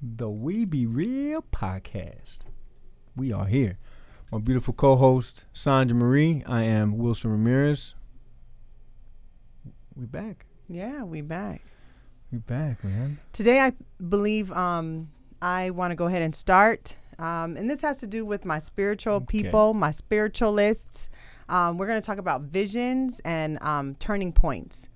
the WBR podcast. We are here. My beautiful co-host, Saundra Marie. I am Wilson Ramirez. We back. Yeah, we back. We back, man. Today, I believe I want to go ahead and start. And this has to do with my spiritual people, my spiritualists. We're going to talk about visions and turning points.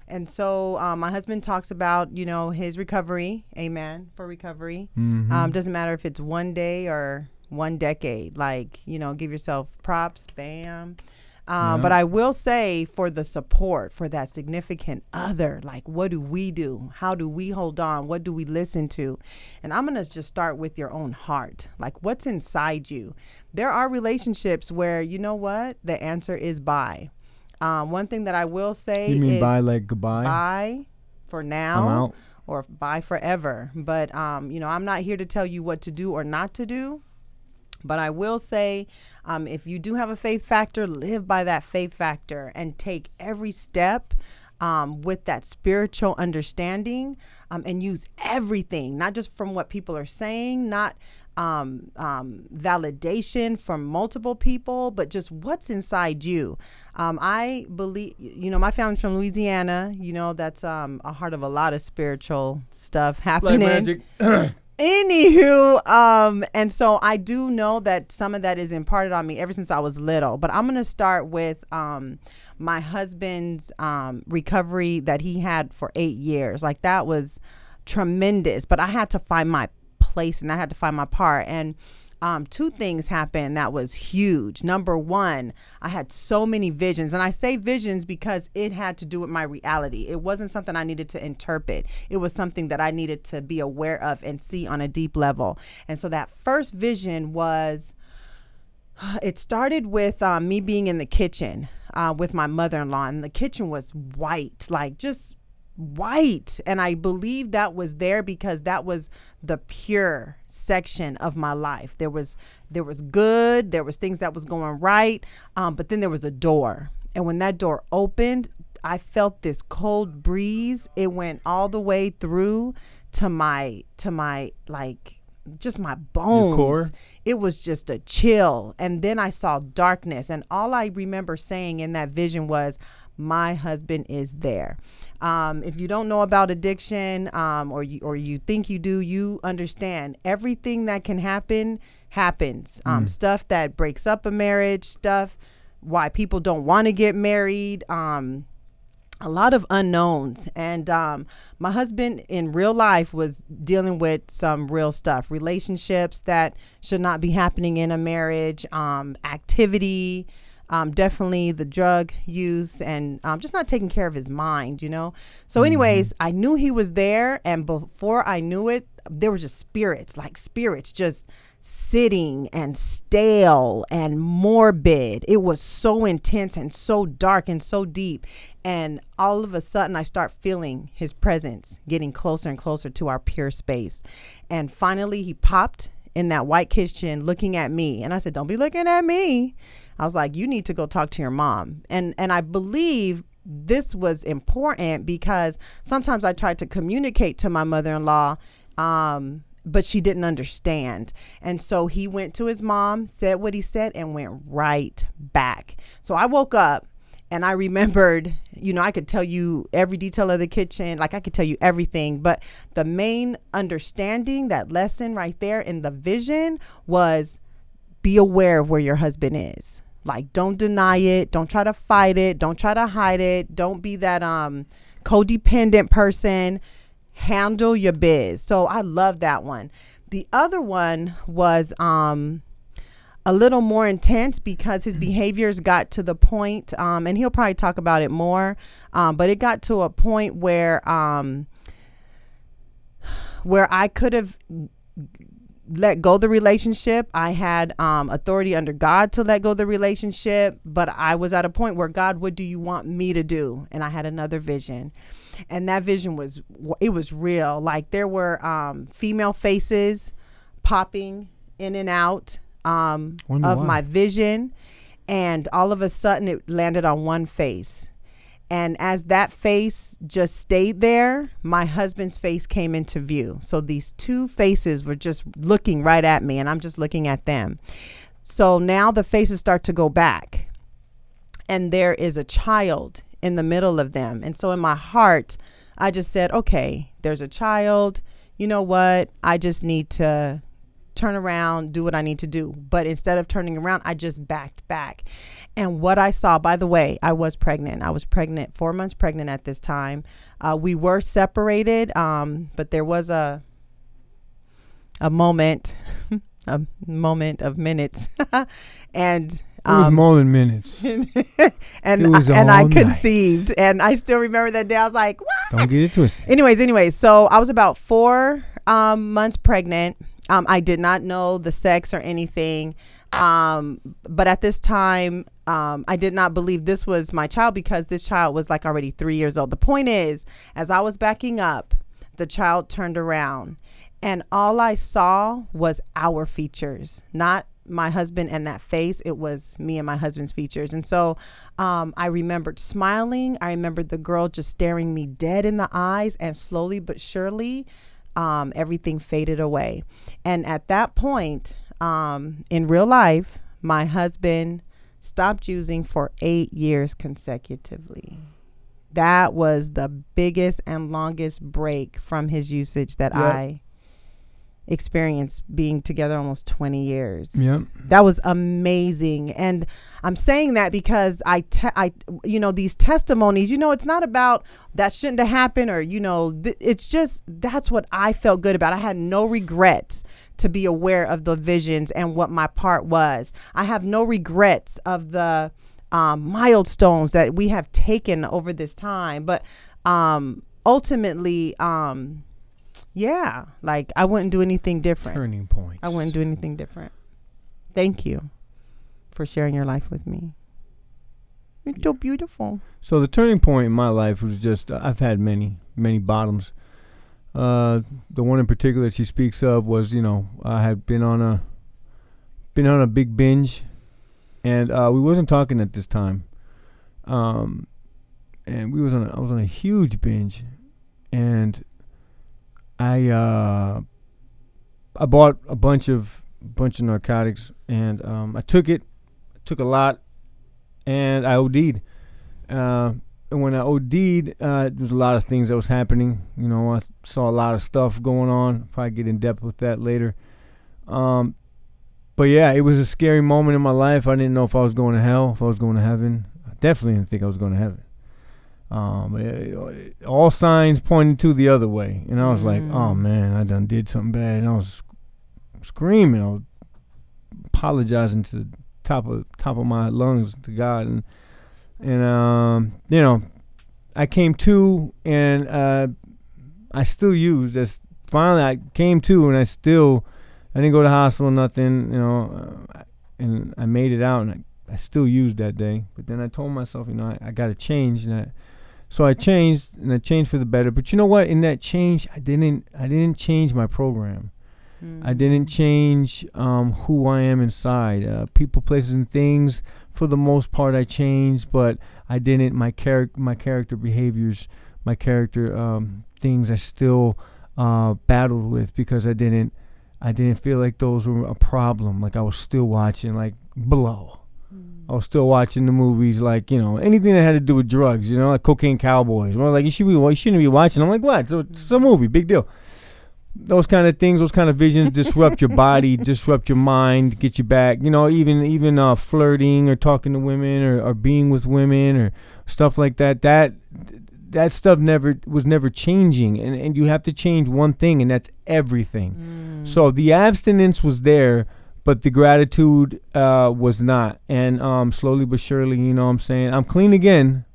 And so my husband talks about, his recovery. Amen. For recovery. Mm-hmm. Doesn't matter if it's one day or one decade. Give yourself props. Bam. But I will say for the support for that significant other, what do we do? How do we hold on? What do we listen to? And I'm going to just start with your own heart. What's inside you? There are relationships where, you know what? The answer is bye. One thing that I will say you mean is bye like goodbye? Bye for now. I'm out. Or bye forever. But, I'm not here to tell you what to do or not to do. But I will say, if you do have a faith factor, live by that faith factor and take every step with that spiritual understanding and use everything, not just from what people are saying, not validation from multiple people, but just what's inside you. I believe, my family's from Louisiana, that's a heart of a lot of spiritual stuff happening. Like magic. Anywho, and so I do know that some of that is imparted on me ever since I was little, but I'm going to start with my husband's recovery that he had for 8 years. That was tremendous, but I had to find my place and I had to find my part. And two things happened that was huge. Number one, I had so many visions, and I say visions because it had to do with my reality. It wasn't something I needed to interpret. It was something that I needed to be aware of and see on a deep level. And so that first vision was, it started with me being in the kitchen with my mother-in-law, and the kitchen was white, just white. And I believe that was there because that was the pure section of my life. There was good, there was things that was going right, but then there was a door, and when that door opened, I felt this cold breeze. It went all the way through to my just my bones. Your core? It was just a chill. And then I saw darkness, and all I remember saying in that vision was, my husband is there. If you don't know about addiction, or you think you do, you understand everything that can happen happens. Stuff that breaks up a marriage, stuff why people don't want to get married, a lot of unknowns. And my husband in real life was dealing with some real stuff, relationships that should not be happening in a marriage, activity, definitely the drug use, and just not taking care of his mind, So anyways, I knew he was there. And before I knew it, there were just spirits just sitting and stale and morbid. It was so intense and so dark and so deep. And all of a sudden I start feeling his presence getting closer and closer to our pure space. And finally he popped in that white kitchen looking at me. And I said, don't be looking at me. I was like, you need to go talk to your mom. And I believe this was important because sometimes I tried to communicate to my mother-in-law, but she didn't understand. And so he went to his mom, said what he said, and went right back. So I woke up and I remembered, I could tell you every detail of the kitchen. I could tell you everything. But the main understanding, that lesson right there in the vision, was be aware of where your husband is. Don't deny it. Don't try to fight it. Don't try to hide it. Don't be that codependent person. Handle your biz. So I love that one. The other one was a little more intense because his behaviors got to the point, and he'll probably talk about it more, but it got to a point where I could have let go the relationship. I had authority under God to let go the relationship, but I was at a point where, God, what do you want me to do? And I had another vision, and that vision was real. There were female faces popping in and out of my vision, and all of a sudden it landed on one face. And as that face just stayed there, my husband's face came into view. So these two faces were just looking right at me, and I'm just looking at them. So now the faces start to go back, and there is a child in the middle of them. And so in my heart, I just said, okay, there's a child. You know what? I just need to turn around, do what I need to do. But instead of turning around, I just backed back. And what I saw, by the way, I was pregnant. I was pregnant, 4 months pregnant at this time. We were separated, but there was a moment, a moment of minutes. And it was more than minutes. and all I night. conceived, and I still remember that day. I was like, what? Don't get it twisted. Anyways, so I was about 4 months pregnant. I did not know the sex or anything. But at this time, I did not believe this was my child, because this child was like already 3 years old. The point is, as I was backing up, the child turned around, and all I saw was our features, not my husband and that face. It was me and my husband's features. And so I remembered smiling. I remembered the girl just staring me dead in the eyes, and slowly but surely everything faded away. And at that point, in real life, my husband stopped using for 8 years consecutively. That was the biggest and longest break from his usage that I experienced, being together almost 20 years. Yep. That was amazing. And I'm saying that because these testimonies, it's not about that shouldn't have happened, or, it's just, that's what I felt good about. I had no regrets to be aware of the visions and what my part was. I have no regrets of the milestones that we have taken over this time. But ultimately, like I wouldn't do anything different. Turning points. I wouldn't do anything different. Thank you for sharing your life with me. You're so beautiful. So the turning point in my life was just, I've had many bottoms. The one in particular that she speaks of was, I had been on a big binge, and we wasn't talking at this time. And I was on a huge binge, and I bought a bunch of narcotics, and I took a lot, and I OD'd. And when I OD'd, there was a lot of things that was happening. I saw a lot of stuff going on. Probably get in depth with that later. But yeah, it was a scary moment in my life. I didn't know if I was going to hell, if I was going to heaven. I definitely didn't think I was going to heaven. All signs pointed to the other way, and I was like, "Oh man, I done did something bad." And I was screaming, I was apologizing to the top of my lungs to God, and I came to, and I still used. As finally, I came to, and I didn't go to the hospital, nothing, and I made it out, and I still used that day. But then I told myself, I got to change, so I changed, and I changed for the better. But you know what? In that change, I didn't change my program. I didn't change who I am inside. People, places, and things. For the most part, I changed, but I didn't. My character behaviors, my character things, I still battled with, because I didn't feel like those were a problem. Like I was still watching like Blow. I was still watching the movies, like, anything that had to do with drugs, like Cocaine Cowboys. Well, like, you shouldn't be watching. I'm like, what? So it's a movie, big deal. Those kind of things, those kind of visions disrupt your body, disrupt your mind, get you back. Even flirting or talking to women or being with women or stuff like that. That stuff was never changing, and you have to change one thing, and that's everything. So the abstinence was there, but the gratitude was not. And slowly but surely, I'm saying, I'm clean again.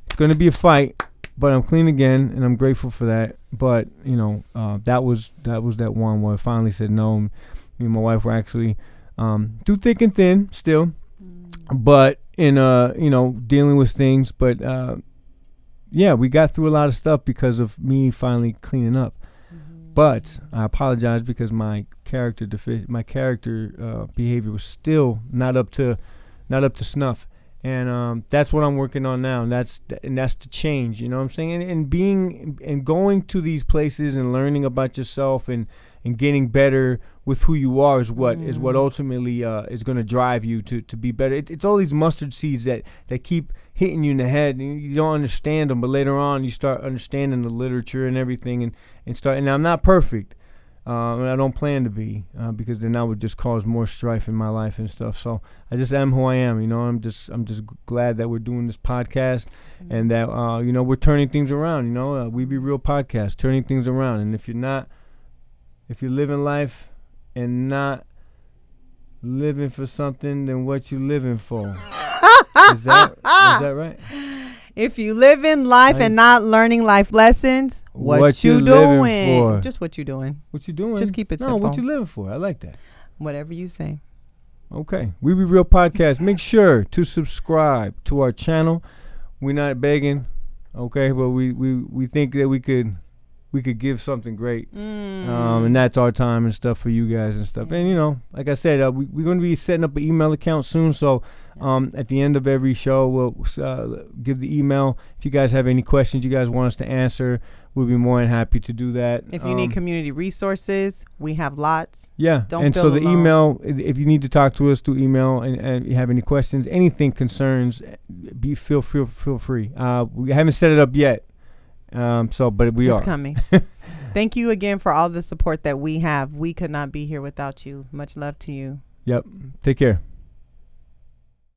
It's going to be a fight, but I'm clean again, and I'm grateful for that. But that was that one where I finally said no. Me and my wife were actually through thick and thin still, but in dealing with things. But we got through a lot of stuff because of me finally cleaning up. But I apologize because my character behavior was still not up to snuff. And that's what I'm working on now. And that's the change, you know what I'm saying? And being and going to these places and learning about yourself and getting better with who you are is what ultimately is going to drive you to be better. It's all these mustard seeds that keep hitting you in the head, and you don't understand them, but later on you start understanding the literature and everything, and I'm not perfect, and I don't plan to be, because then that would just cause more strife in my life and stuff. So I just am who I am, you know. I'm just glad that we're doing this podcast, and that you know, we're turning things around, you know. We Be Real podcast, turning things around. And if you're living life and not living for something, then what you living for? Is that right? If you live in life and not learning life lessons, what you doing? For? Just what you doing. What you doing? Just keep it simple. No, what you living for? I like that. Whatever you say. Okay. We Be Real podcast. Make sure to subscribe to our channel. We're not begging, okay, but we think that we could give something great, and that's our time and stuff for you guys and stuff. And you know, like I said, we're going to be setting up an email account soon. So at the end of every show, we'll give the email. If you guys have any questions you guys want us to answer, we'll be more than happy to do that. If you need community resources, we have lots. Yeah. Don't feel alone. Email, if you need to talk to us through email and you have any questions, anything, concerns, feel free. We haven't set it up yet. But we are. It's coming. Thank you again for all the support that we have. We could not be here without you. Much love to you. Yep. Take care.